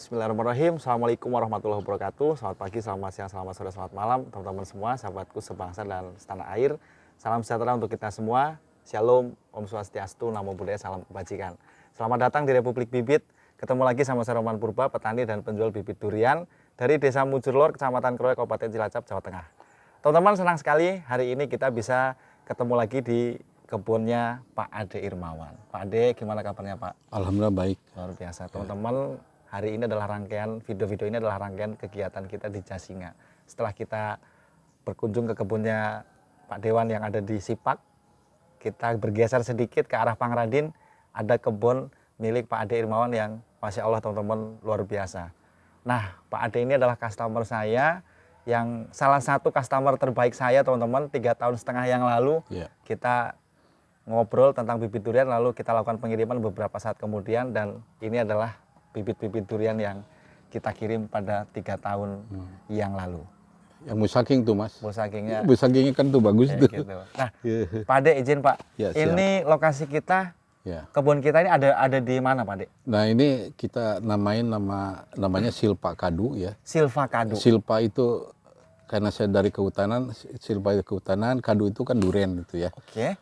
Bismillahirrahmanirrahim. Assalamualaikum warahmatullahi wabarakatuh. Selamat pagi, selamat siang, selamat sore, selamat malam teman-teman semua, sahabatku sebangsa dan setanah air. Salam sejahtera untuk kita semua. Shalom, Om Swastiastu, Namo Buddhaya, salam kebajikan. Selamat datang di Republik Bibit. Ketemu lagi sama saya Roman Purba, petani dan penjual bibit durian dari Desa Mujurlor, Kecamatan Kroya, Kabupaten Cilacap, Jawa Tengah. Teman-teman, senang sekali hari ini kita bisa ketemu lagi di kebunnya Pak Ade Irmawan. Pak Ade, gimana kabarnya Pak? Alhamdulillah baik. Luar biasa. Teman-teman, hari ini adalah rangkaian, video-video ini adalah rangkaian kegiatan kita di Jasinga. Setelah kita berkunjung ke kebunnya Pak Dewan yang ada di Sipak, kita bergeser sedikit ke arah Pangradin, ada kebun milik Pak Ade Irmawan yang Masya Allah teman-teman luar biasa. Nah, Pak Ade ini adalah customer saya, yang salah satu customer terbaik saya teman-teman, 3,5 tahun yang lalu. Kita ngobrol tentang bibit durian, lalu kita lakukan pengiriman beberapa saat kemudian, dan ini adalah bibit-bibit durian yang kita kirim pada 3 tahun yang lalu. Yang Musaking tuh Mas. Musakingnya. Musakingnya kan tuh bagus tuh. Gitu. Nah, Pak Ade izin Pak, ini lokasi kita, kebun kita ini ada di mana Pak Ade? Nah ini kita namanya Silpa Kadu ya. Silva Kadu. Silpa itu karena saya dari kehutanan, Silpa itu kehutanan, Kadu itu kan duren gitu ya. Oke.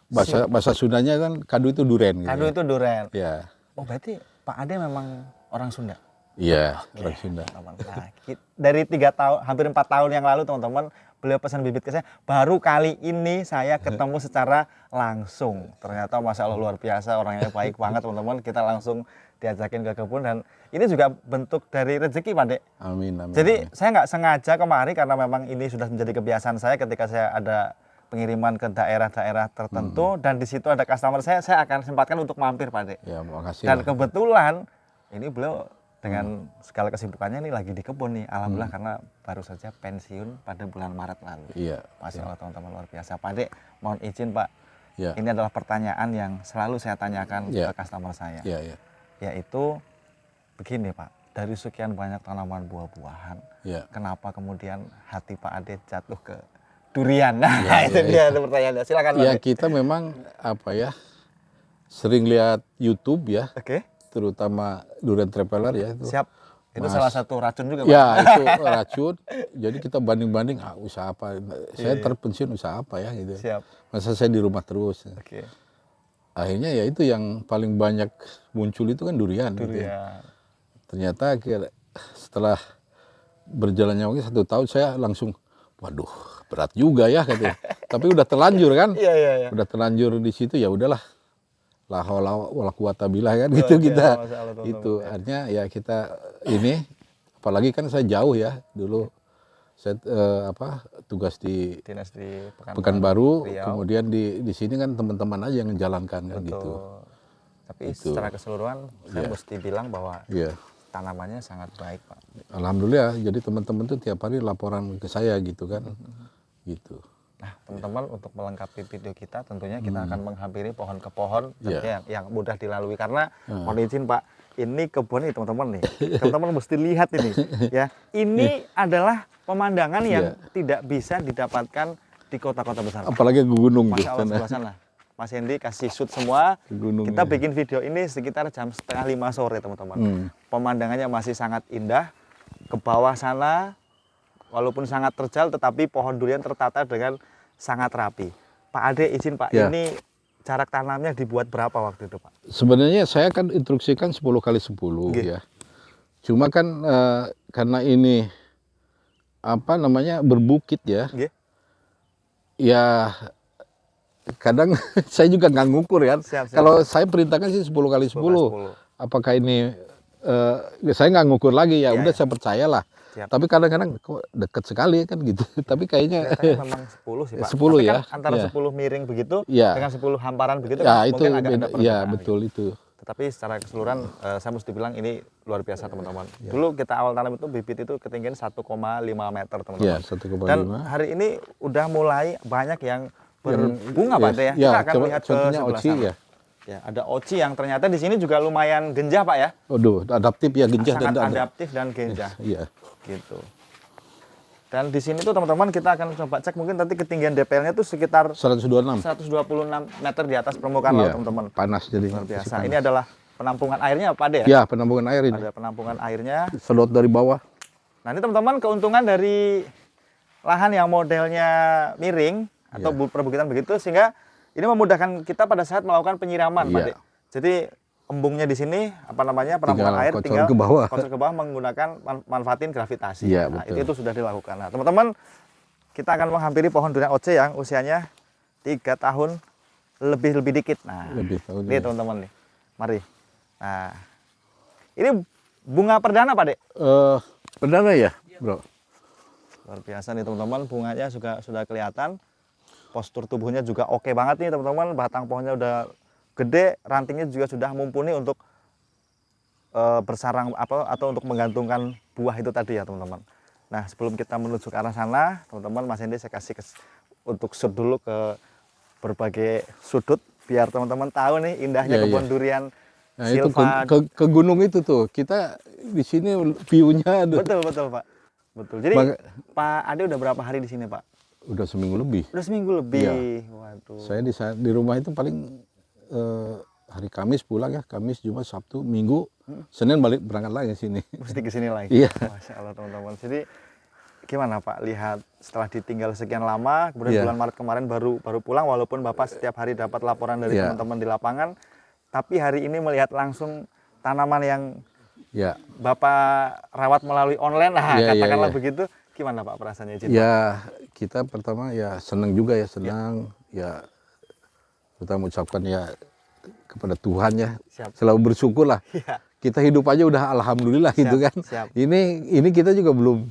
Bahasa Sundanya kan Kadu itu duren. Kadu gitu itu duren. ya. Oh berarti Pak Ade memang orang Sunda? Iya, orang Sunda. Nah, dari 3 tahun, hampir 4 tahun yang lalu teman-teman, beliau pesan bibit ke saya. Baru kali ini saya ketemu secara langsung. Ternyata Masya Allah luar biasa, orangnya baik banget teman-teman. Kita langsung diajakin ke kebun, dan ini juga bentuk dari rezeki Pak Ade. Amin. Jadi saya nggak sengaja kemari karena memang ini sudah menjadi kebiasaan saya ketika saya ada pengiriman ke daerah-daerah tertentu, dan di situ ada customer saya akan sempatkan untuk mampir Pak Ade. Ya, makasih. Dan kebetulan ini beliau dengan segala kesibukannya ini lagi di kebun nih, alhamdulillah, karena baru saja pensiun pada bulan Maret lalu. Iya. Masya Allah teman-teman, luar biasa. Pak Ade, mohon izin Pak, Ya. ini adalah pertanyaan yang selalu saya tanyakan ke customer saya. Iya. Yaitu begini Pak, dari sekian banyak tanaman buah-buahan, kenapa kemudian hati Pak Ade jatuh ke durian? Nah, itu dia pertanyaannya. Silakan Pak Ade. Kita memang sering lihat YouTube ya. Oke. Terutama durian traveler ya itu. Siap. Itu salah satu racun juga Pak. Ya, itu racun. Jadi kita banding-banding usaha apa. Saya terpensiun usaha apa ya gitu. Siap. Masa saya di rumah terus. Oke. Akhirnya ya itu yang paling banyak muncul itu kan durian. Durian. Gitu ya. Ternyata setelah berjalannya waktu 1 tahun saya langsung, waduh berat juga ya katanya. Tapi udah terlanjur kan. Iya. Udah terlanjur di situ, ya udahlah. La haula wala quwata billah kan gitu kita. Itu artinya ya kita ini, apalagi kan saya jauh ya dulu. Saya tugas di Dinas di Pekanbaru, Riau. kemudian di sini kan teman-teman aja yang menjalankan kan gitu. Tapi secara keseluruhan saya mesti bilang bahwa tanamannya sangat baik Pak. Alhamdulillah, jadi teman-teman tuh tiap hari laporan ke saya gitu kan. Gitu. Nah teman-teman, untuk melengkapi video kita tentunya kita akan menghampiri pohon ke pohon yang mudah dilalui, karena mohon izin Pak, ini kebun nih teman-teman nih. Teman-teman mesti lihat ini ya. Ini adalah pemandangan yang tidak bisa didapatkan di kota-kota besar. Apalagi gunung tuh. Masya Allah, sebelah sana. Mas Hendy kasih shoot semua. Kita bikin video ini sekitar jam 4:30 sore teman-teman. Pemandangannya masih sangat indah. Ke bawah sana walaupun sangat terjal, tetapi pohon durian tertata dengan sangat rapi. Pak Ade izin Pak, ini jarak tanamnya dibuat berapa waktu itu Pak? Sebenarnya saya kan instruksikan 10x10 ya. Cuma kan karena ini berbukit ya. Ya kadang saya juga nggak ngukur kan. Kalau saya perintahkan sih 10x10. Apakah ini saya nggak ngukur lagi ya, udah saya percayalah. Tapi kadang-kadang kok deket sekali kan gitu. Tapi kayaknya memang 10 sih Pak. 10 ya. Kan antara 10 miring begitu dengan 10 hamparan begitu ya, kan, itu mungkin agak ada perbedaan. Ya betul itu. Tetapi secara keseluruhan saya mesti bilang ini luar biasa teman-teman. Dulu kita awal tanam itu bibit itu ketinggian 1,5 meter teman-teman. Ya, 1,5. Dan hari ini udah mulai banyak yang berbunga Pak Ade ya. Kita akan lihat ke sebelah sana. Ya, ada oci yang ternyata di sini juga lumayan genjah Pak ya. Waduh, adaptif ya, genjah sangat adaptif dan genjah. Iya. Gitu. Dan di sini tuh teman-teman kita akan coba cek, mungkin nanti ketinggian DPL-nya tuh sekitar 126 meter di atas permukaan laut teman-teman. Panas jadi. Luar biasa. Ini adalah penampungan airnya Pak Ade ya? Ya, penampungan air ini. Ada penampungan airnya. Sedot dari bawah. Nah ini teman-teman keuntungan dari lahan yang modelnya miring atau perbukitan begitu, sehingga ini memudahkan kita pada saat melakukan penyiraman Pak Ade. Jadi embungnya di sini apa namanya penampungan air tinggal kocor ke bawah menggunakan manfaatin gravitasi. Ya, nah betul. itu sudah dilakukan. Nah teman-teman, kita akan menghampiri pohon durian OC yang usianya 3 tahun lebih dikit. Nah ini teman-teman nih, mari. Nah ini bunga perdana Pak Dek? Perdana ya bro. Luar biasa nih teman-teman, bunganya juga sudah kelihatan. Postur tubuhnya juga oke banget nih teman-teman, batang pohonnya udah gede, rantingnya juga sudah mumpuni untuk bersarang atau untuk menggantungkan buah itu tadi ya teman-teman. Nah sebelum kita menuju ke arah sana, teman-teman Mas Hendy saya kasih untuk shoot dulu ke berbagai sudut biar teman-teman tahu nih indahnya kebun durian. Nah itu ke gunung itu tuh kita di sini view-nya ada. Betul Pak. Betul. Jadi Pak Ade udah berapa hari di sini Pak? Udah seminggu lebih. Udah seminggu lebih. Ya. Waduh. Saya di rumah itu paling hari Kamis pulang ya, Kamis, Jumat, Sabtu, Minggu, Senin berangkat lagi sini. Mesti ke sini lagi. Iya. Masya Allah teman-teman. Jadi gimana Pak lihat setelah ditinggal sekian lama, kemudian bulan Maret kemarin baru pulang, walaupun Bapak setiap hari dapat laporan dari teman-teman di lapangan, tapi hari ini melihat langsung tanaman yang Bapak rawat melalui online, katakanlah begitu, gimana Pak perasaannya? Ya kita pertama ya senang juga ya, senang ya. Kita mengucapkan ya kepada Tuhan ya, selalu bersyukur lah. Kita hidup aja udah alhamdulillah gitu kan. Ini kita juga belum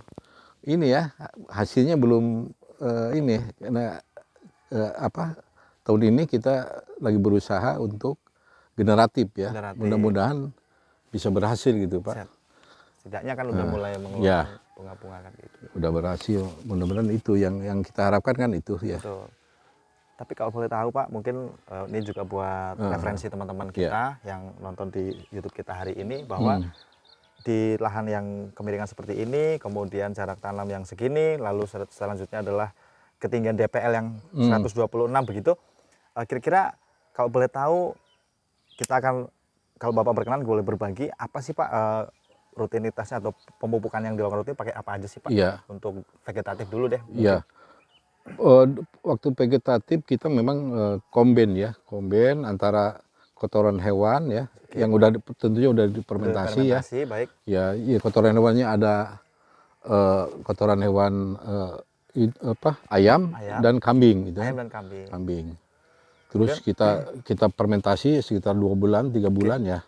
ini ya, hasilnya belum ini karena tahun ini kita lagi berusaha untuk generatif ya. Mudah-mudahan bisa berhasil gitu Pak. Setidaknya kan udah mulai mengeluarkan bunga-bunga kan gitu. Udah berhasil, mudah-mudahan itu yang kita harapkan kan itu ya. Betul. Tapi kalau boleh tahu Pak, mungkin ini juga buat referensi teman-teman kita yang nonton di YouTube kita hari ini, bahwa di lahan yang kemiringan seperti ini, kemudian jarak tanam yang segini, lalu selanjutnya adalah ketinggian DPL yang 126 begitu. Kira-kira kalau boleh tahu, kita akan, kalau Bapak berkenan boleh berbagi, apa sih Pak rutinitasnya atau pemupukan yang dilakukan rutin pakai apa aja sih Pak? Untuk vegetatif dulu deh. Iya. Waktu vegetatif kita memang komben antara kotoran hewan ya, yang tentunya udah difermentasi ya. Baik. Ya, kotoran hewannya ada kotoran hewan ayam dan kambing gitu. Ayam dan kambing. Terus kita fermentasi sekitar 2 bulan, 3 bulan ya.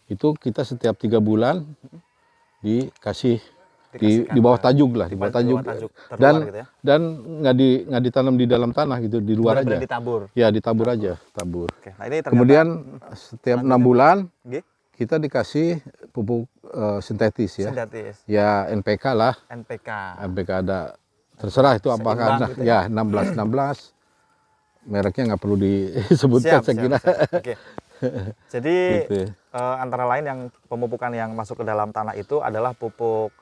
Itu kita setiap 3 bulan dikasih di bawah tajuk lah, di bawah tajuk dan nggak ditanam di dalam tanah gitu, di luar aja. Ditabur. Ya ditabur aja, tabur. Nah, ini kemudian setiap 6 bulan kita dikasih pupuk sintetis ya. Ya NPK lah. NPK ada, terserah itu apakah gitu ya 16 mereknya nggak perlu disebutkan saya kira. Jadi gitu. Antara lain yang pemupukan yang masuk ke dalam tanah itu adalah pupuk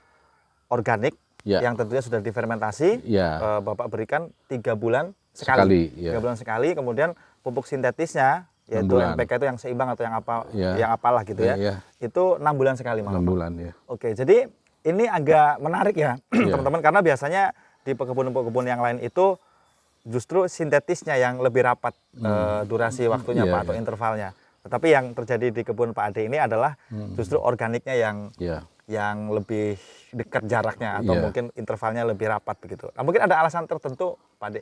organik yang tentunya sudah difermentasi. Bapak berikan 3 bulan sekali. 3 bulan sekali. Kemudian pupuk sintetisnya yaitu NPK itu yang seimbang atau yang apalah gitu ya. Itu 6 bulan sekali. 6 bulan ya. Oke, jadi ini agak menarik ya teman-teman, karena biasanya di pekebun-pekebun yang lain itu justru sintetisnya yang lebih rapat durasi waktunya Pak, atau intervalnya. Tetapi yang terjadi di kebun Pak Ade ini adalah justru organiknya yang lebih dekat jaraknya, atau mungkin intervalnya lebih rapat begitu. Nah, mungkin ada alasan tertentu Pak Ade?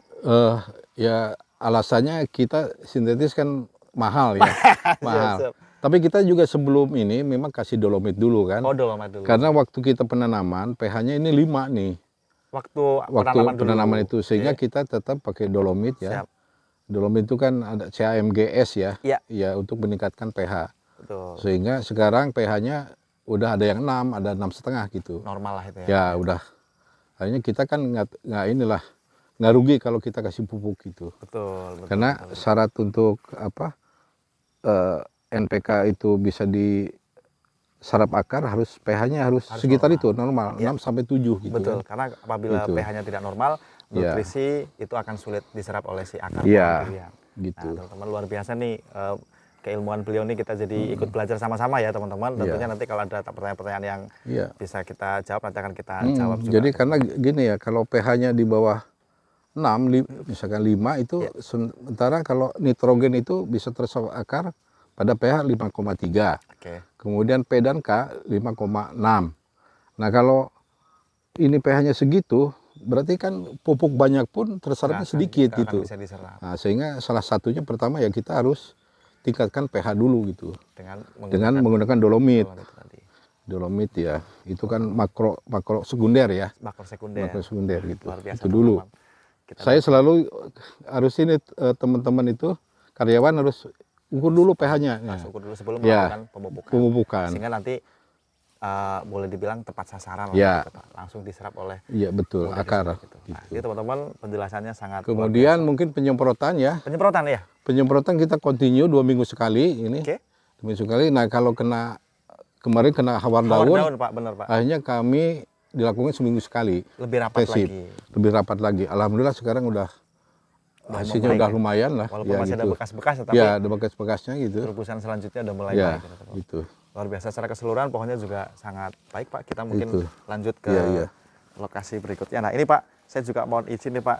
Ya alasannya kita sintetis kan mahal ya. Mahal. Tapi kita juga sebelum ini memang kasih dolomit dulu kan. Dolomit dulu. Karena waktu kita penanaman pH-nya ini 5 nih. Waktu penanaman itu, sehingga kita tetap pakai dolomit ya. Dolomit itu kan ada CAMGS ya. Ya untuk meningkatkan pH. Betul. Sehingga sekarang pH-nya udah ada yang 6, ada 6,5 gitu. Normal lah itu ya. Ya udah. Akhirnya kita kan nggak rugi kalau kita kasih pupuk gitu. Betul. Karena syarat untuk NPK itu bisa diserap akar, harus pH-nya harus sekitar normal. Itu normal, 6 sampai 7 gitu. Betul, kan. karena apabila pH-nya tidak normal, nutrisi itu akan sulit diserap oleh si akar. Iya, gitu. Nah, teman-teman luar biasa nih. keilmuan beliau ini kita jadi ikut belajar sama-sama ya teman-teman. Tentunya nanti kalau ada pertanyaan-pertanyaan yang bisa kita jawab, nanti akan kita jawab juga. Jadi karena gini ya, kalau pH-nya di bawah 6, misalkan 5 itu, sementara kalau nitrogen itu bisa terserap akar pada pH 5,3. Kemudian P dan K 5,6. Nah kalau ini pH-nya segitu, berarti kan pupuk banyak pun terserapnya sedikit gitu. Nah, sehingga salah satunya pertama ya kita harus tingkatkan pH dulu gitu. Dengan menggunakan dolomit. Dolomit ya, itu kan makro sekunder ya. Makro sekunder gitu. Itu dulu. Saya selalu harus ini teman-teman itu karyawan harus ukur dulu pH-nya. Ukur dulu sebelum melakukan pemupukan. Sehingga nanti boleh dibilang tepat sasaran lah, langsung diserap oleh betul akar. Gitu. Nah, itu teman-teman penjelasannya sangat. Kemudian mungkin penyemprotan ya. Penyemprotan kita continue 2 minggu sekali ini. 2 minggu sekali. Nah kalau kemarin kena hawar daun, Pak, benar Pak. Akhirnya kami dilakukan seminggu sekali. Lebih rapat lagi. Alhamdulillah sekarang udah hasilnya udah lumayan lah. Walaupun masih ada bekas-bekas, tapi ada bekas-bekasnya gitu. Terobosan selanjutnya udah mulai baik. Gitu. Luar biasa secara keseluruhan, pohonnya juga sangat baik Pak. Kita mungkin lanjut ke lokasi berikutnya. Nah ini Pak, saya juga mohon izin nih Pak,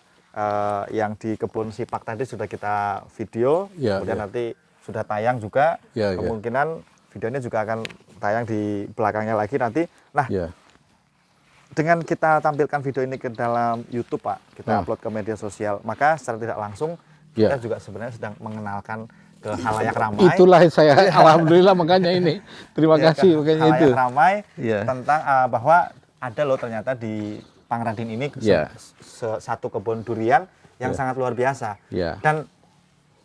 yang di kebun Sipak tadi sudah kita video, kemudian nanti sudah tayang juga. Kemungkinan videonya juga akan tayang di belakangnya lagi nanti. Nah, dengan kita tampilkan video ini ke dalam YouTube Pak, kita upload ke media sosial, maka secara tidak langsung kita juga sebenarnya sedang mengenalkan ke halayak ramai. Itulah saya alhamdulillah makanya ini. Terima kasih makanya itu. Halayak ramai tentang bahwa ada loh ternyata di Pangradin ini satu kebun durian yang sangat luar biasa. Dan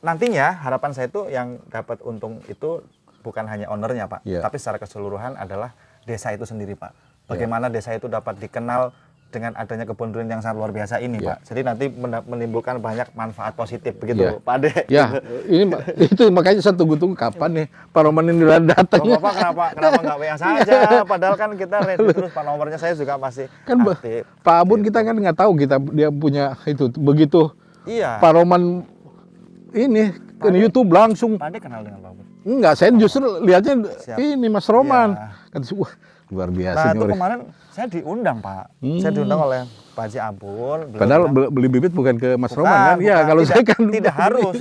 nantinya harapan saya itu yang dapat untung itu bukan hanya ownernya Pak, tapi secara keseluruhan adalah desa itu sendiri Pak. Bagaimana desa itu dapat dikenal dengan adanya kebun durian yang sangat luar biasa ini Pak. Jadi nanti menimbulkan banyak manfaat positif begitu Pak Ade. Ini itu makanya saya tunggu-tunggu kapan nih Pak Roman ini datang. Bapak kenapa nggak WA saja? Padahal kan kita ready terus Pak, nomornya saya juga masih kan aktif. Pak Abun kita kan nggak tahu dia punya itu begitu. Pak Roman ini ke YouTube langsung. Pak Ade kenal dengan Pak Abun? Enggak, saya justru lihatnya ini Mas Roman. Kan wah luar biasa. Nah itu kemarin saya diundang Pak, saya diundang oleh Pak Haji Abun. Padahal beli bibit bukan ke Mas Roman kan? Iya kalau saya kan tidak harus.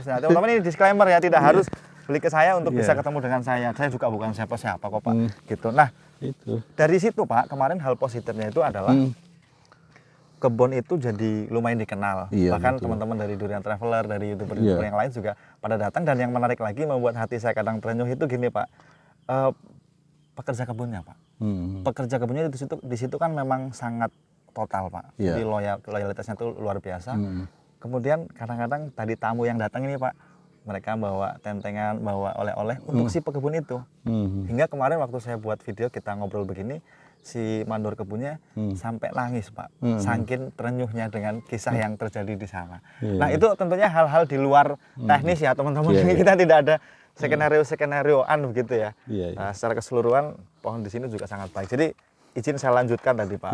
Nah teman-teman ini disclaimer ya, tidak harus beli ke saya untuk bisa ketemu dengan saya. Saya juga bukan siapa-siapa kok Pak. Gitu. Nah dari situ Pak, kemarin hal positifnya itu adalah kebun itu jadi lumayan dikenal. Bahkan teman-teman dari Durian Traveler, dari YouTuber yang lain juga pada datang. Dan yang menarik lagi membuat hati saya kadang terenyuh itu gini Pak. Pekerja kebunnya Pak. Pekerja kebunnya di situ kan memang sangat total Pak. Jadi loyalitasnya itu luar biasa. Kemudian kadang-kadang tadi tamu yang datang ini Pak, mereka bawa tentengan, bawa oleh-oleh untuk si pekebun itu. Hingga kemarin waktu saya buat video kita ngobrol begini, si mandor kebunnya sampai nangis Pak. Saking terenyuhnya dengan kisah yang terjadi di sana. Nah itu tentunya hal-hal di luar teknis ya teman-teman. Kita tidak ada skenario-skenarioan begitu ya. Nah, secara keseluruhan pohon di sini juga sangat baik. Jadi izin saya lanjutkan tadi Pak.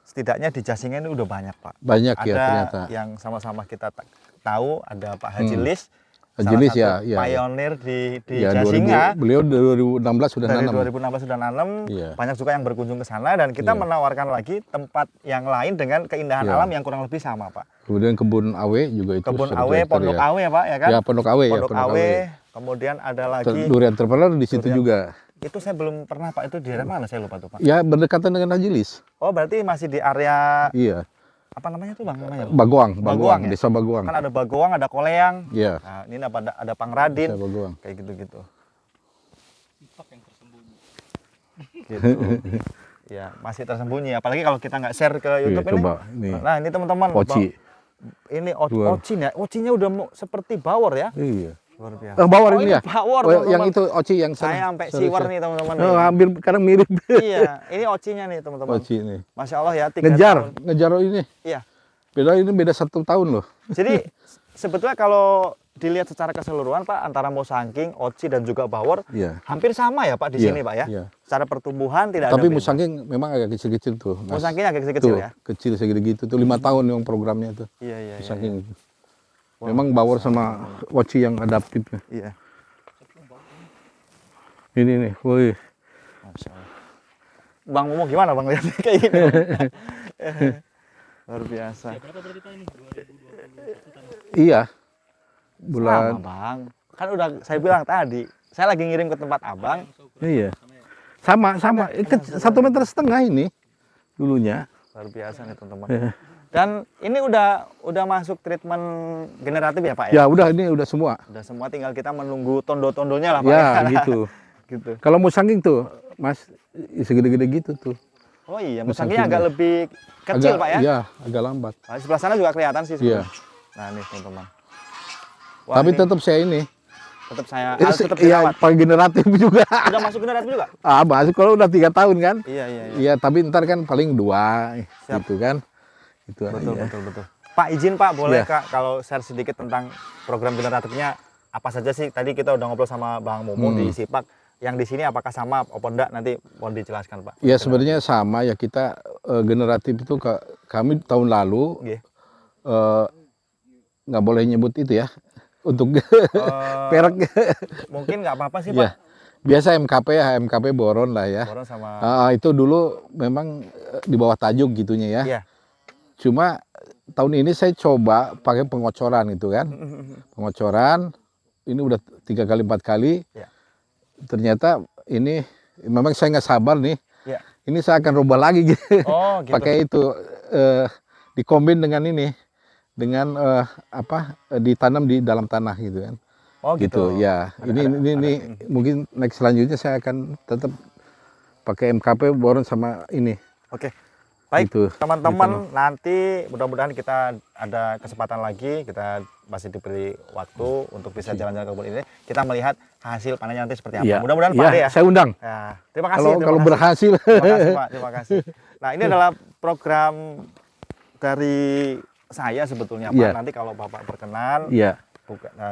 Setidaknya di Jasingan ini udah banyak Pak. Banyak ada ternyata. Yang sama-sama kita tahu ada Pak Haji Lis. Haji Lis pionir di Jasinga. Beliau 2016 sudah nanam. Dari 2016 sudah nanam. Banyak juga yang berkunjung ke sana dan kita menawarkan lagi tempat yang lain dengan keindahan alam yang kurang lebih sama Pak. Kemudian kebun Awe juga itu. Kebun Awe, Pondok Awe ya Pak ya kan? Ya Pondok Awe Pondok Awe. Kemudian ada lagi Durian Traveler di situ juga. Itu saya belum pernah Pak, itu di daerah mana saya lupa tuh Pak. Ya berdekatan dengan Haji Lis. Oh berarti masih di area apa namanya tuh Bang namanya? Bagoang ya? Desa Bagoang. Kan ada Bagoang, ada Koleang. Nah, ini ada Pangradin. Desa Bagoang. Kayak gitu-gitu. Sipak yang tersembunyi. Gitu. Ya, masih tersembunyi apalagi kalau kita nggak share ke YouTube ini. Coba, ini. Nah, ini teman-teman. Oci. Ini ocin ya. Ocinya udah seperti bawor ya. Iya. Luar biasa. Bawor ini ya. Bawor, yang itu oci yang saya sampai siwer nih teman-teman. Hampir kadang mirip. Iya, ini ocinya nih teman-teman. Oci nih. Masya Allah ya. Ngejar ini. Iya. Beda 1 tahun loh. Jadi sebetulnya kalau dilihat secara keseluruhan Pak, antara Musangking, Oci dan juga Bawor hampir sama ya Pak di sini Pak ya. Secara pertumbuhan tidak ada. Tapi Musangking memang agak kecil-kecil tuh. Musangking agak kecil-kecil ya. Kecil segede gitu tuh 5 tahun yang programnya tuh. Iya. Musangking. Memang bawor sama waci yang adaptif. Iya. Ini nih, woi. Masya Allah. Bang Momo gimana Bang lihat kayak gini? Luar biasa. Ya, berapa berarti tahun ini? 2021 tahun. Iya. Sama Bulan. Bang. Kan udah saya bilang tadi. Saya lagi ngirim ke tempat Abang. Iya. Sama. 1,5 meter ini dulunya. Luar biasa nih teman-teman. Iya. Dan ini udah masuk treatment generatif ya Pak ya? Ya udah, ini udah semua. Udah semua, tinggal kita menunggu tondo-tondonya lah Pak. Ya gitu. Gitu. Kalau musangking tuh, Mas, segede-gede gitu tuh. Oh iya, Musangking musangkingnya agak ya. lebih kecil Pak ya? Iya, agak lambat. Nah, sebelah sana juga kelihatan sih Iya. sebenarnya. Nah, nih teman-teman. Wah, Tapi ini tetap saya ini. tetap saya harus tetap Iya, dirawat. paling generatif juga. Udah masuk generatif juga? Masuk kalau udah 3 tahun kan. Iya, iya, iya. Iya, tapi ntar kan paling 2 Siap. gitu kan. Itu Betul, aja. betul. Pak izin Pak, boleh Iya. Kak kalau share sedikit tentang program generatifnya apa saja sih? Tadi kita udah ngobrol sama Bang Momo di Sipak. Yang di sini apakah sama apa enggak? Nanti mohon dijelaskan Pak. Ya sebenarnya sama ya, kita generatif itu kami tahun lalu Nggih. nggak boleh nyebut itu ya untuk Eh, perak. mungkin nggak apa-apa sih Ya, Pak. biasa MKP boron lah ya. Boron sama Itu dulu memang di bawah tajuk gitunya ya. Iya. Cuma tahun ini saya coba pakai pengocoran itu kan. Pengocoran ini udah 3 kali 4 kali. Iya. Ternyata ini memang saya nggak sabar nih. Iya. Ini saya akan rubah lagi gitu. Oh, gitu. Pakai itu dikombin dengan ini, dengan ditanam di dalam tanah gitu kan. Oh, gitu. Ya. Ini mungkin next selanjutnya saya akan tetap pakai MKP boron sama ini. Oke. Baik, Gitu. teman-teman, nanti mudah-mudahan kita ada kesempatan lagi, kita masih diberi waktu untuk bisa jalan-jalan ke kebun ini. Kita melihat hasil panennya nanti seperti apa. Iya. Mudah-mudahan Pak Iya, Ade ya. saya undang. Ya, terima kasih. terima Kalau kasih. berhasil. Terima kasih Pak, terima kasih. Nah, ini adalah program dari saya sebetulnya Pak. Iya. Nanti kalau Bapak berkenan, Iya.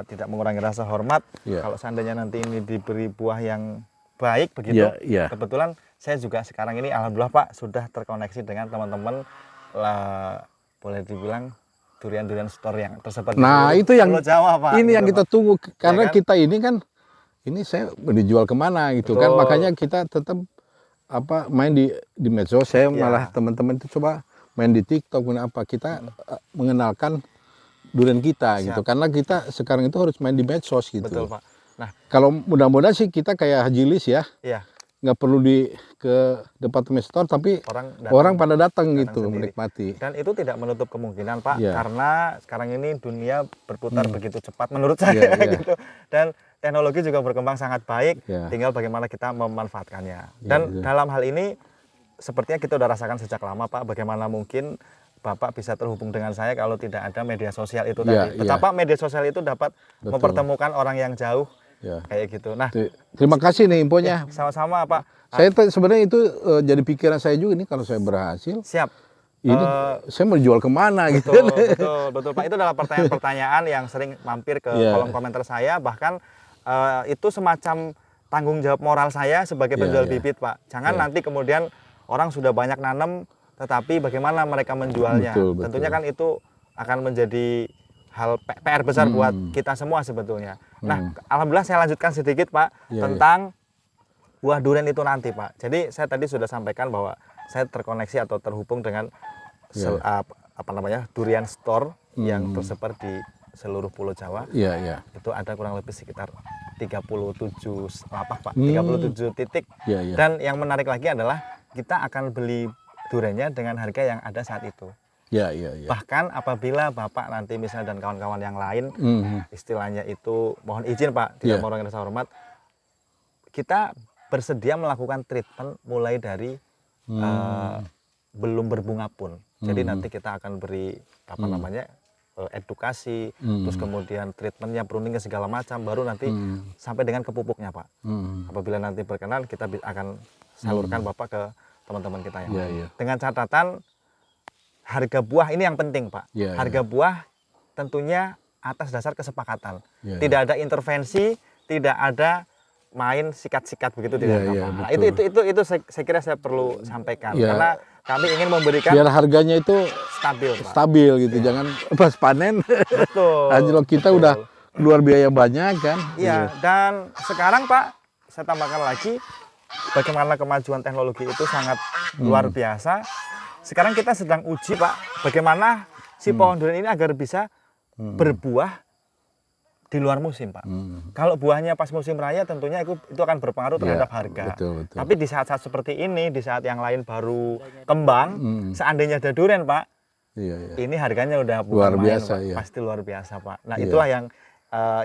tidak mengurangi rasa hormat, Iya. kalau seandainya nanti ini diberi buah yang baik begitu, Iya. kebetulan saya juga sekarang ini alhamdulillah Pak sudah terkoneksi dengan teman-teman lah, boleh dibilang durian-durian store yang tersebar Nah, di itu yang Pulau Jawa Pak. ini yang Gitu, kita Pak. tunggu karena kan? kita ini kan saya dijual kemana gitu kan. Betul. Makanya kita tetap main di medsos. Saya Iya. malah teman-teman itu coba main di TikTok kita mengenalkan durian kita Siap. gitu. Karena kita sekarang itu harus main di medsos gitu. Betul Pak. Nah, Kalau mudah-mudahan sih kita kayak Haji Lis ya, iya, nggak perlu ke department store, tapi orang orang pada datang datang gitu sendiri. menikmati. dan itu tidak menutup kemungkinan Pak, Iya. karena sekarang ini dunia berputar begitu cepat menurut saya Iya, iya. gitu. Dan teknologi juga berkembang sangat baik, Iya. tinggal bagaimana kita memanfaatkannya. Dan iya. dalam hal ini sepertinya kita udah rasakan sejak lama Pak, bagaimana mungkin Bapak bisa terhubung dengan saya kalau tidak ada media sosial itu Iya, tadi. iya. Betapa media sosial itu dapat Betul. mempertemukan orang yang jauh Ya. kayak gitu. Nah, Terima kasih nih infonya. sama-sama Pak. Saya sebenarnya itu jadi pikiran saya juga nih, kalau saya berhasil, Siap. ini saya mau jual kemana gitu. Betul Pak. Itu adalah pertanyaan-pertanyaan yang sering mampir ke Iya. kolom komentar saya. Bahkan itu semacam tanggung jawab moral saya sebagai Iya, penjual iya. bibit Pak. Jangan Iya. nanti kemudian orang sudah banyak nanam, tetapi bagaimana mereka menjualnya. Betul, betul. Tentunya kan itu akan menjadi hal PR besar buat kita semua sebetulnya. Nah, alhamdulillah saya lanjutkan sedikit Pak Iya, tentang buah durian itu nanti Pak. Jadi saya tadi sudah sampaikan bahwa saya terkoneksi atau terhubung dengan durian store yang tersebar di seluruh Pulau Jawa. Iya, iya. Itu ada kurang lebih sekitar 37 lapak Pak, 37 titik. Iya, iya. Dan yang menarik lagi adalah kita akan beli duriannya dengan harga yang ada saat itu. Iya, iya, iya. Bahkan apabila Bapak nanti misalnya dan kawan-kawan yang lain istilahnya itu mohon izin Pak, tidak Iya. mengurangi rasa hormat, kita bersedia melakukan treatment mulai dari belum berbunga pun. Jadi nanti kita akan beri edukasi, terus kemudian treatmentnya, pruningnya segala macam, baru nanti sampai dengan ke pupuknya Pak. Apabila nanti berkenan, kita akan salurkan Bapak ke teman-teman kita yang Iya, lain. iya. Dengan catatan harga buah ini yang penting Pak. Iya, Harga buah tentunya atas dasar kesepakatan. Iya, Tidak ada intervensi, tidak ada main sikat-sikat begitu Iya, tidak iya, apa. Nah, betul. itu saya kira saya perlu sampaikan Iya. karena kami ingin memberikan biar harganya itu stabil, Pak. stabil gitu, jangan pas panen Betul. anjlok kita betul. udah keluar biaya banyak kan. Iya, dan sekarang Pak, saya tambahkan lagi bagaimana kemajuan teknologi itu sangat luar biasa. Sekarang kita sedang uji Pak, bagaimana si pohon durian ini agar bisa berbuah di luar musim Pak. Kalau buahnya pas musim raya tentunya itu akan berpengaruh terhadap harga. Betul. Tapi di saat-saat seperti ini, di saat yang lain baru kembang, seandainya ada durian Pak, Iya. ini harganya udah Luar bukan main, biasa, Pak. iya. Pasti luar biasa Pak. Nah Iya. itulah yang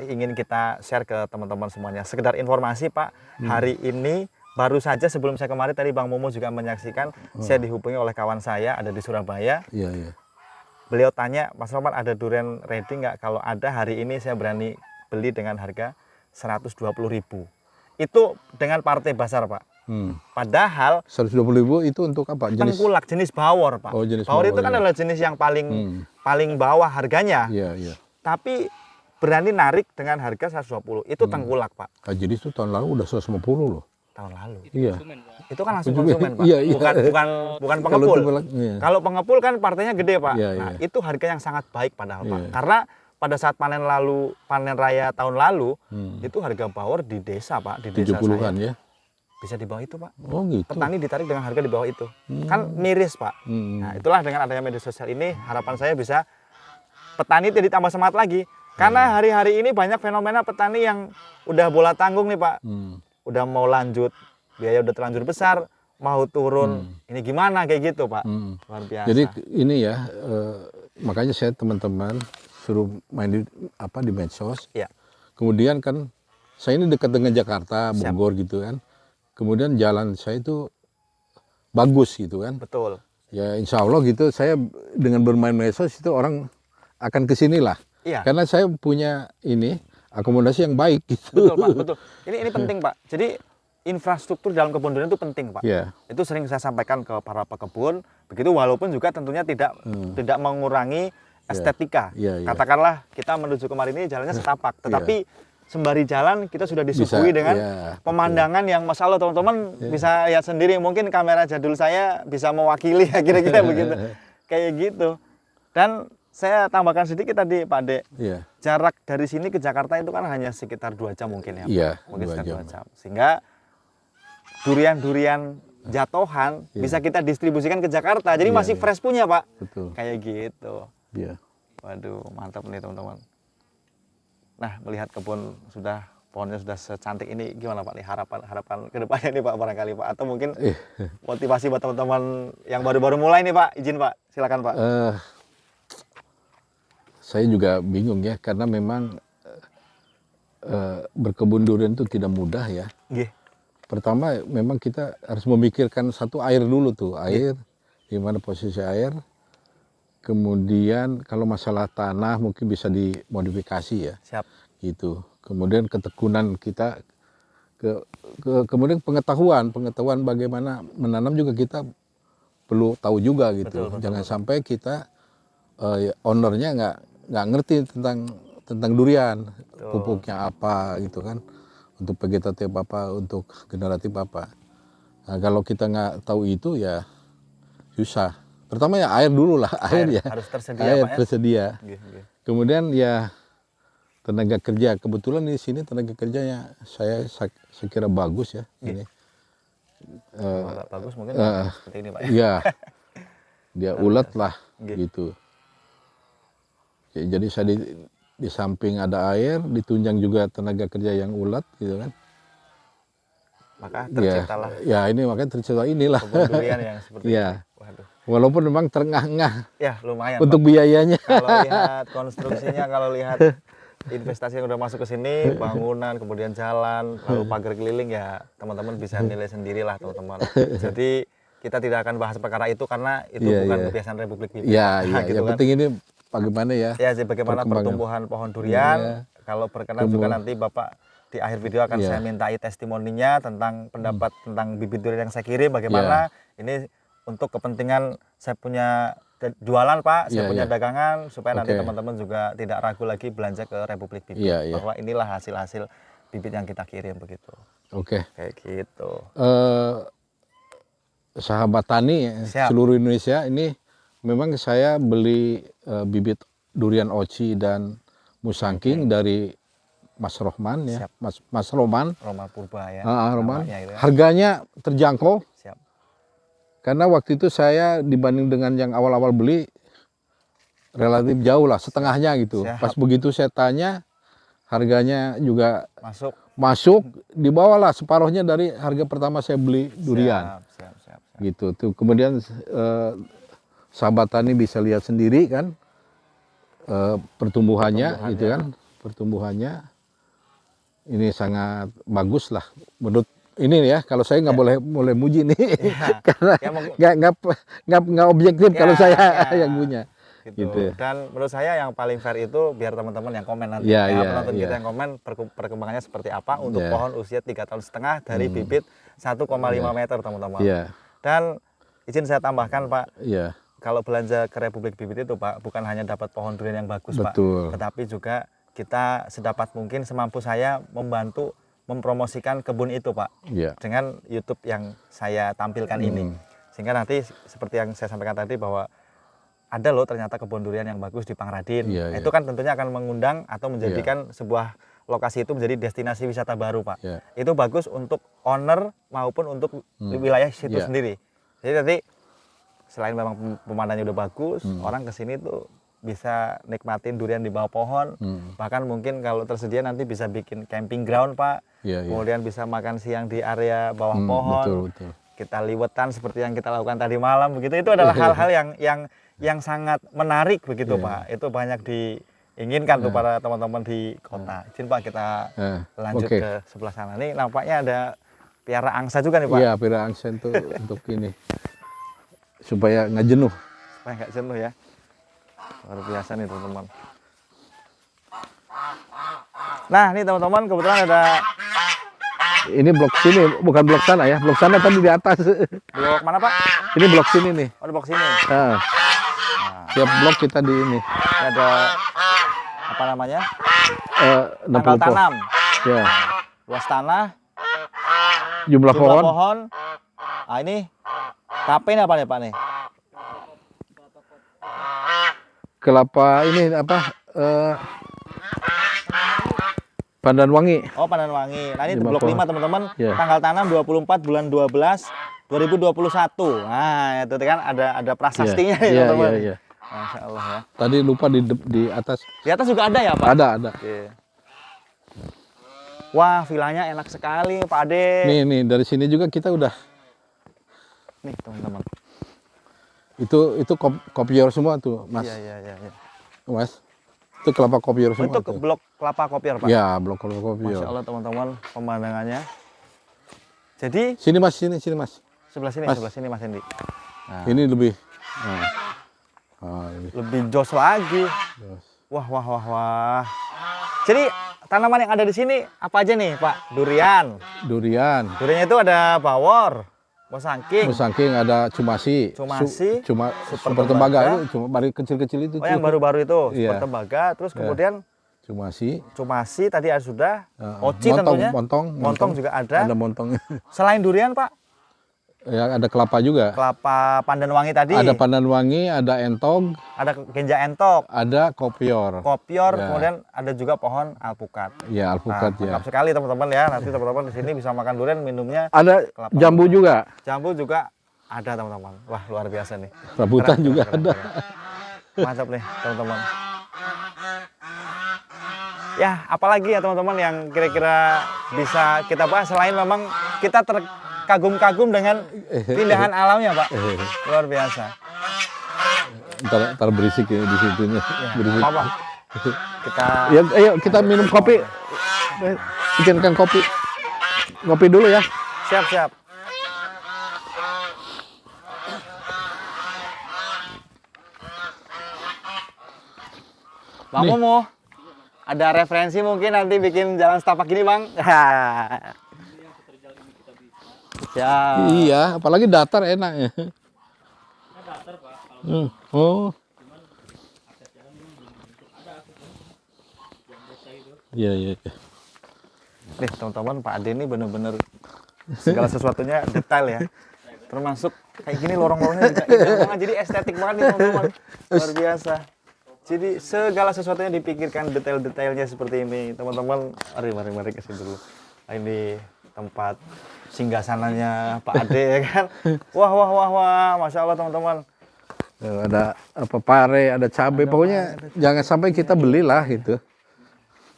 ingin kita share ke teman-teman semuanya. Sekedar informasi Pak, hari ini baru saja sebelum saya kemarin tadi Bang Momo juga menyaksikan, saya dihubungi oleh kawan saya ada di Surabaya. Iya. Beliau tanya, Mas Roman ada durian ready nggak? Kalau ada hari ini saya berani beli dengan harga 120.000. Itu dengan partai besar Pak. Padahal 120.000 itu untuk apa? Jenis tengkulak jenis bawor Pak. Oh, jenis bawor itu bawor, kan iya. adalah jenis yang paling bawah harganya. Iya. Tapi berani narik dengan harga 120. Itu tengkulak Pak. Nah, jadi itu tahun lalu udah 150 loh. Tahun lalu. Iya. Konsumen, Pak. Itu kan langsung Konsumen. konsumen Pak. Iya. Bukan Kalau pengepul. tengkulak, iya. Kalau pengepul kan partainya gede Pak. Iya, Nah, iya. itu harga yang sangat baik padahal Pak. Iya. Karena pada saat panen raya tahun lalu, itu harga bawor di desa Pak, di desa 70-an saya. ya. Bisa di bawah itu Pak. Oh gitu. Petani ditarik dengan harga di bawah itu. Kan miris Pak. Nah, itulah dengan adanya media sosial ini harapan saya bisa petani tidak ditambah semangat lagi. Karena hari-hari ini banyak fenomena petani yang udah bola tanggung nih Pak. Udah mau lanjut, biaya udah terlanjur besar, mau turun. Ini gimana kayak gitu Pak. Luar biasa. Jadi ini ya, makanya saya teman-teman suruh main di medsos. Iya. Kemudian kan saya ini dekat dengan Jakarta, Siap. Bogor gitu kan. Kemudian jalan saya itu bagus gitu kan. Betul. Ya insya Allah gitu, saya dengan bermain medsos itu orang akan kesini lah. Iya. Karena saya punya ini akomodasi yang baik gitu. Betul Pak, betul. Ini penting Pak. Jadi infrastruktur dalam kebun durian itu penting Pak. Iya. Itu sering saya sampaikan ke para pekebun. Begitu walaupun juga tentunya tidak mengurangi estetika. Iya. Katakanlah kita menuju kemarin ini jalannya setapak, tetapi sembari jalan kita sudah disuguhi Bisa, dengan iya, pemandangan yang masya Allah teman-teman bisa lihat sendiri. Mungkin kamera jadul saya bisa mewakili ya kira-kira begitu. Kayak gitu. Dan saya tambahkan sedikit tadi Pak De. Iya. Jarak dari sini ke Jakarta itu kan hanya sekitar 2 jam mungkin ya Pak. Iya, Mungkin 2 sekitar jam. 2 jam. Sehingga durian-durian jatuhan bisa kita distribusikan ke Jakarta. Jadi masih fresh punya Pak. Betul. Kayak gitu. Iya. Waduh, mantap nih teman-teman. Nah, melihat kebun pohonnya sudah secantik ini, gimana Pak nih harapan kedepannya nih Pak barangkali Pak, atau mungkin motivasi buat teman-teman yang baru-baru mulai nih Pak, izin Pak, silakan Pak. Saya juga bingung ya, karena memang berkebun durian itu tidak mudah ya. Nggih. Pertama memang kita harus memikirkan satu air dulu tuh, air, di mana posisi air. Kemudian kalau masalah tanah mungkin bisa dimodifikasi ya. Siap. Gitu. Kemudian ketekunan kita, kemudian pengetahuan bagaimana menanam juga kita perlu tahu juga gitu. Betul, Jangan sampai kita ownernya nggak ngerti tentang durian, pupuknya apa gitu kan, untuk vegetatif apa, untuk generatif apa. Nah, kalau kita nggak tahu itu ya susah. Pertama ya air dulu lah, air ya. Harus tersedia air Pak ya. tersedia. Nggih. Kemudian ya tenaga kerja. Kebetulan di sini tenaga kerjanya saya kira bagus ya. Ini. Kalau nggak bagus mungkin seperti ini Pak ya. Iya. Dia ulet lah Nggih. gitu. Jadi saya di samping ada air, ditunjang juga tenaga kerja yang ulet gitu kan. Maka terciptalah Ya ini makanya tercipta inilah. kebun durian yang seperti Iya. ini. Waduh. Walaupun memang terengah-engah Ya, lumayan untuk Pak. biayanya. Kalau lihat konstruksinya, kalau lihat investasi yang udah masuk ke sini, bangunan, kemudian jalan, lalu pagar keliling ya teman-teman bisa nilai sendirilah teman-teman. Jadi kita tidak akan bahas perkara itu karena itu Iya, bukan iya. kebiasaan Republik Bibit. Iya, Nah, yang penting ini bagaimana ya? Ya, jadi bagaimana perkembangan. pertumbuhan pohon durian. Iya. Kalau berkenan juga nanti Bapak di akhir video akan Iya. saya mintai testimoninya tentang pendapat tentang bibit durian yang saya kirim. Bagaimana ini untuk kepentingan saya punya jualan Pak, saya Iya, punya iya. dagangan supaya nanti Oke. teman-teman juga tidak ragu lagi belanja ke Republik Bibit. Iya, iya. Bahwa inilah hasil-hasil bibit yang kita kirim begitu. Oke. Kayak gitu. sahabat tani Siap. seluruh Indonesia ini memang saya beli bibit durian oci dan musangking dari Mas Rohman ya, Siap. Mas Roman. Roma Purba ya. Roman. namanya gitu ya. Harganya terjangkau Siap. karena waktu itu saya dibanding dengan yang awal-awal beli relatif jauh lah, setengahnya gitu. Siap. Pas begitu saya tanya harganya juga Masuk. dibawalah separuhnya dari harga pertama saya beli durian. Siap. Gitu tuh. Kemudian sahabat tani bisa lihat sendiri kan pertumbuhannya gitu kan, pertumbuhannya ini sangat bagus lah menurut ini ya. Kalau saya nggak boleh muji nih karena nggak objektif kalau saya yang punya gitu. Dan menurut saya yang paling fair itu biar teman-teman yang komen nanti penonton kita yang komen perkembangannya seperti apa untuk pohon usia 3,5 tahun dari bibit 1,5 meter teman-teman. Dan izin saya tambahkan Pak, kalau belanja ke Republik Bibit itu Pak, bukan hanya dapat pohon durian yang bagus Pak, tetapi juga kita sedapat mungkin semampu saya membantu mempromosikan kebun itu Pak, dengan YouTube yang saya tampilkan ini. Sehingga nanti seperti yang saya sampaikan tadi bahwa ada loh ternyata kebun durian yang bagus di Pangradin. Itu kan tentunya akan mengundang atau menjadikan sebuah lokasi itu menjadi destinasi wisata baru Pak. Itu bagus untuk owner maupun untuk wilayah situ sendiri. Jadi nanti selain memang pemandangannya udah bagus, orang kesini tuh bisa nikmatin durian di bawah pohon. Bahkan mungkin kalau tersedia nanti bisa bikin camping ground Pak. Kemudian bisa makan siang di area bawah pohon. Betul. Kita liwetan seperti yang kita lakukan tadi malam begitu. Itu adalah hal-hal yang sangat menarik begitu Pak. Itu banyak diinginkan tuh para teman-teman di kota. Izin Pak kita lanjut ke sebelah sana. Nih nampaknya ada piara angsa juga nih Pak. Iya, piara angsa itu untuk ini supaya nggak jenuh. Supaya nggak jenuh ya. Luar biasa nih teman-teman. Nah ini teman-teman kebetulan ada. Ini blok sini, bukan blok sana ya. Blok sana tadi di atas. Blok mana Pak? Ini blok sini nih. Oh di blok sini. Nah, tiap blok kita di ini. Ini ada apa namanya? 60 tanggal tanam. Ya. Luas tanah. Jumlah pohon. Nah ini KP ini apa nih Pak nih? Kelapa ini apa? Pandan wangi. Oh Pandan Wangi. Nah ini Jumlah blok pohon. 5 teman-teman. Ya. Tanggal tanam 24 bulan 12 2021. Nah itu kan ada prasastinya ya teman-teman. Iya. Masya Allah ya. Tadi lupa di atas. Di atas juga ada ya Pak? Ada. Oke. Wah villanya enak sekali Pak Ade. Nih dari sini juga kita udah. Nih teman-teman. Itu kopior semua tuh, Mas. Iya. Mas. Itu kelapa kopior semua. Itu blok kelapa kopior Pak. Ya, blok kelapa kopior. Masya Allah teman-teman pemandangannya. Jadi sini Mas. sebelah sini Mas Hendi. Nah. Ini lebih. Ini. Lebih jos lagi. Wah. Jadi tanaman yang ada di sini apa aja nih Pak? Durian. Duriannya itu ada bawor, musangking, ada cumasi, super tembaga itu cuma baru kecil-kecil itu. Oh yang baru-baru itu, iya. super tembaga. Terus kemudian cumasi tadi ada sudah. Oci tentunya. Montong juga ada. Ada montong. Selain durian Pak? Ya ada kelapa juga. Kelapa Pandan Wangi tadi. Ada Pandan Wangi, ada entog. Ada genja entok. Ada kopior. Ya. Kemudian ada juga pohon alpukat. Ya alpukat ya. Lengkap sekali teman-teman ya. Nanti teman-teman di sini bisa makan durian, minumnya. Ada jambu juga. Jambu juga ada teman-teman. Wah luar biasa nih. Rambutan juga ada. Mantap nih teman-teman. Ya apalagi ya teman-teman yang kira-kira bisa kita bahas selain memang kita terkagum-kagum dengan keindahan alamnya Pak. Luar biasa. Ntar berisik ya di situnya. Ya, berisik. apa? Kita ya, ayo kita minum kopi. Bikinkan kopi. Ngopi dulu ya. Siap. Bang Momo, ada referensi mungkin nanti bikin jalan setapak gini Bang? Siap. Iya, apalagi datar enak ya. Datar Pak. Oh. Iya. Nih teman-teman Pak Ade ini bener-bener segala sesuatunya detail ya. Termasuk Kayak gini lorong-lorongnya juga indah banget. Jadi estetik banget nih teman-teman. Luar biasa. Jadi segala sesuatunya dipikirkan detail-detailnya seperti ini. Teman-teman, mari ke sini dulu. Nah, ini tempat singgasananya Pak Ade ya kan. Wah, Masya Allah teman-teman. Ada apa pare, ada cabai, pokoknya jangan sampai kita belilah gitu.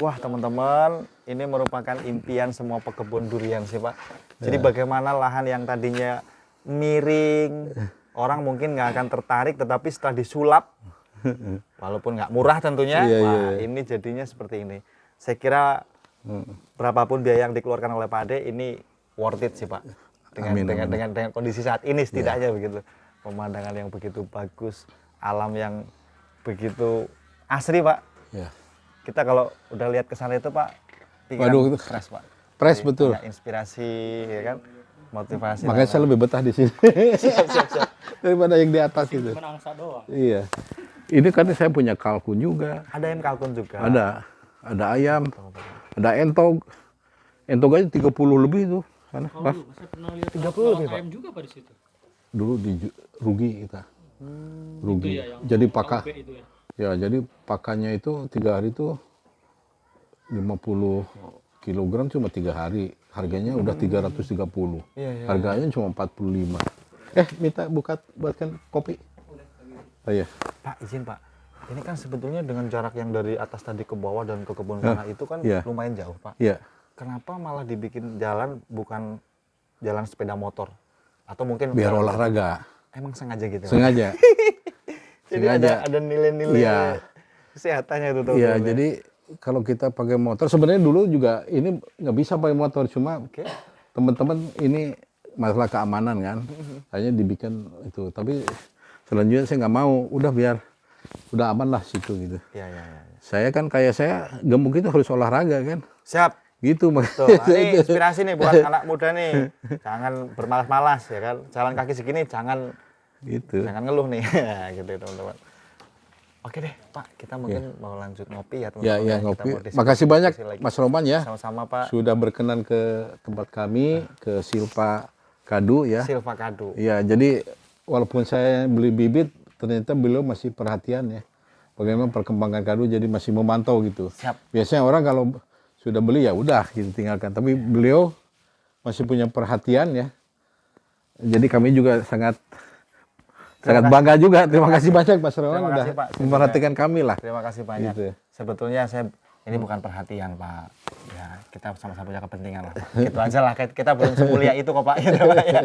Wah teman-teman, ini merupakan impian semua pekebun durian sih Pak. Jadi bagaimana lahan yang tadinya miring, orang mungkin nggak akan tertarik, tetapi setelah disulap, walaupun nggak murah tentunya, ini jadinya seperti ini. Saya kira berapapun biaya yang dikeluarkan oleh Pak Ade, ini worth it sih Pak. Dengan kondisi saat ini setidaknya begitu. Pemandangan yang begitu bagus, alam yang begitu asri Pak. Ya. Kita kalau udah lihat ke sana itu Pak, Waduh, fresh Pak. Fresh Jadi, betul. punya inspirasi, ya kan, motivasi. Makanya saya lebih betah di sini. siap. Daripada yang di atas itu. Cuma angsa doang. Iya. Ini kan saya punya kalkun juga. Ada yang kalkun juga. Ada ayam, ada entog. Entog aja 30 lebih tuh. Sana, pas. Saya pernah lihat 30 lebih, Pak? ayam juga Pak di situ. Dulu rugi kita. Rugi. Itu ya, yang Jadi pakan. KUP itu ya. Ya, jadi pakannya itu 3 hari itu 50 kilogram cuma 3 hari. Harganya udah 330. Iya. Harganya cuma 45. Minta buatkan kopi. Oh iya. Pak, izin Pak. Ini kan sebetulnya dengan jarak yang dari atas tadi ke bawah dan ke kebun sana itu kan Iya. lumayan jauh Pak. Iya. Kenapa malah dibikin jalan bukan jalan sepeda motor? Atau mungkin Biar olahraga. Emang sengaja gitu Pak? Sengaja. Jadi ada nilai-nilai Iya. kesehatannya itu Iya, teman-teman. jadi kalau kita pakai motor, sebenarnya dulu juga ini nggak bisa pakai motor, cuma Oke. teman-teman ini masalah keamanan kan, hanya dibikin itu. Tapi selanjutnya saya nggak mau, udah biar udah aman lah situ gitu. Iya. Saya kan kayak saya gemuk itu harus olahraga kan, Siap. gitu Tuh, ini inspirasi nih buat anak muda nih. Jangan bermalas-malas ya kan. Jalan kaki segini jangan gitu. ngeluh nih. Gitu teman-teman. Oke deh, Pak. Kita mungkin mau lanjut ngopi ya Ya, teman-teman. ya Kita ngopi. mau diskusi Makasih banyak lagi. Mas Roman ya, Sama-sama Pak. sudah berkenan ke tempat kami, ke Silpa Kadu ya. Silva Kadu. Iya, jadi walaupun saya beli bibit, ternyata beliau masih perhatian ya. Bagaimana perkembangan kadu, jadi masih memantau gitu. Siap. Biasanya orang kalau sudah beli ya udah gitu tinggalkan. Tapi beliau masih punya perhatian ya. Jadi kami juga sangat bangga juga. Terima kasih banyak Mas Roman Terima udah kasih, Pak. memperhatikan kami lah. Terima kasih banyak. Gitu. Sebetulnya ini bukan perhatian Pak. Ya, kita sama-sama punya kepentingan lah. Gitu aja lah. Kita belum semulia itu kok Pak. Gitu, Pak ya.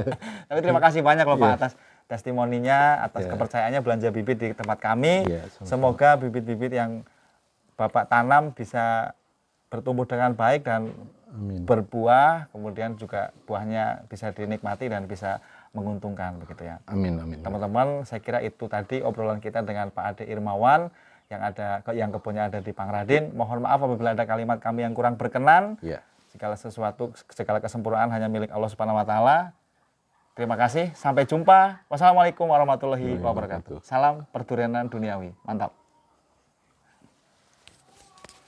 Tapi terima kasih banyak loh Pak atas testimoninya, atas kepercayaannya belanja bibit di tempat kami. Sama-sama. Semoga bibit-bibit yang Bapak tanam bisa bertumbuh dengan baik dan berbuah, kemudian juga buahnya bisa dinikmati dan bisa menguntungkan begitu ya. Amin. Teman-teman, saya kira itu tadi obrolan kita dengan Pak Ade Irmawan yang kebunnya ada di Pangradin. Mohon maaf apabila ada kalimat kami yang kurang berkenan. Ya. Segala kesempurnaan hanya milik Allah Subhanahu wa taala. Terima kasih, sampai jumpa. Wassalamualaikum warahmatullahi wabarakatuh. Salam perdurianan duniawi. Mantap.